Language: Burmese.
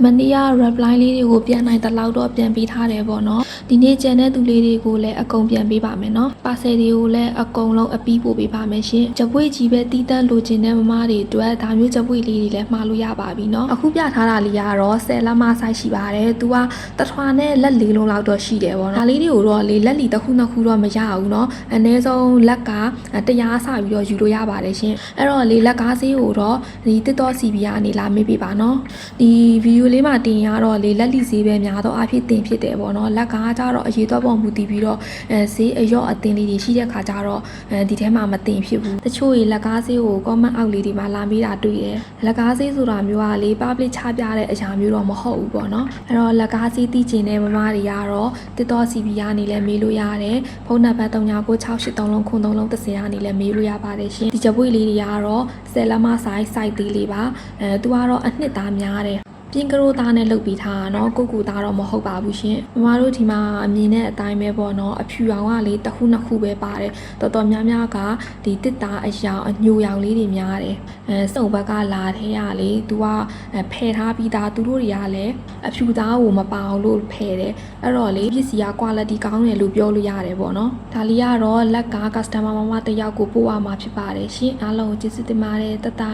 မနေ့က reply လေးတွေကိုပြန်နိုင်တဲ့လောက်တော့ပြန်ပေးထားတယ်ပေါ့နော်ဒီနေ့ကျန်တဲ့သူလေးတွေကိုလည်းအကုန်ပြန်ပေးပါမယ်နော်ပါဆယ်တွေကိုလည်းအကုန်လုံးအပြီးပို့ပေးပါမယ်ရှင်ကြပွေကြီးပဲတီးတန့်လိုချင်တဲ့မမတွေအတွက်ဒါမျိုးကြပွေလေးတွေလည်းမှားလို့ရပါပြီနော်အခုပြထားတာလေးကတော့10လက်မဆိုင်ရှိပါတယ်သူကတထွာနဲ့လက်လေးလုံးလောက်တော့ရှိတယ်ပေါ့နော်ဒါလေးတွေကိုတော့လေလက်လီတစ်ခုနှစ်ခုတော့မရဘူးနော်အနည်းဆုံးလက်က100ဆပြီးတော့ယူလို့ရပါတယ်ရှင်အဲ့တော့လေလက်ကားဆေးကိုတော့ဒီတစ်တော့ CB ကနေလာမေးပေးပါနော်ဒီဗီဒီယိုလေးမှာတင်ရတော့လေလက်လီဆေးပဲများတော့အဖြစ်တင်ဖြစ်တယ်ပေါ့နော်လက်ကားကြတော့အရေးတော့ပုံမူတည်ပြီးတော့ဆေးအရော့အတင်လေးတွေရှိတဲ့ခါကျတော့ဒီထဲမှာမတင်ဖြစ်ဘူးတချို့ရေလက်ကားဆေးကို comment အောက်လေးတွေမှာလာမေးတာတွေ့တယ်လက်ကားဆေးဆိုတာမျိုးကလေ public ချပြတဲ့အရာမျိုးတော့မဟုတ်ဘူးပေါ့နော်အဲ့တော့လက်ကားဆေးသိချင်တဲ့မမတွေကတော့တစ်တော့ CB ကနေလည်းမေးလို့ရတယ်ဖုန်းနံပါတ်399683လုံးခုံ3လုံး30ကနေလည်းမေးလို့ရပါတယ်ရှင်ဒီကြပွေလေးတွေကတော့10လက်မဆိုင် site သေးလေးပါသူကတော့အနှစ်သားများတယ်ပြင်ကရိုသားနဲ့လုပ်ပြီးထားတာเนาะကိုကူသားတော့မဟုတ်ပါဘူးရှင်မမတို့ဒီမှာအမြင်နဲ့အတိုင်းပဲပေါ့เนาะအဖြူရောင်ကလေတစ်ခုနှစ်ခုပဲပါတယ်တော်တော်များများကဒီတစ်သားအရောင်အညိုရောင်လေးတွေများတယ်စုံဘက်ကလာထဲရလေသူကဖယ်ထားပြီးသားသူတို့တွေကလည်းအဖြူသားကိုမပအောင်လို့ဖယ်တယ်အဲ့တော့လေပစ္စည်းက quality ကောင်းတယ်လို့ပြောလို့ရတယ်ပေါ့เนาะဒါလေးကတော့လက်က customer မမတယောက်ကိုပို့ရမှာဖြစ်ပါတယ်ရှင်အားလုံးကျေးဇူးတင်ပါတယ်တတ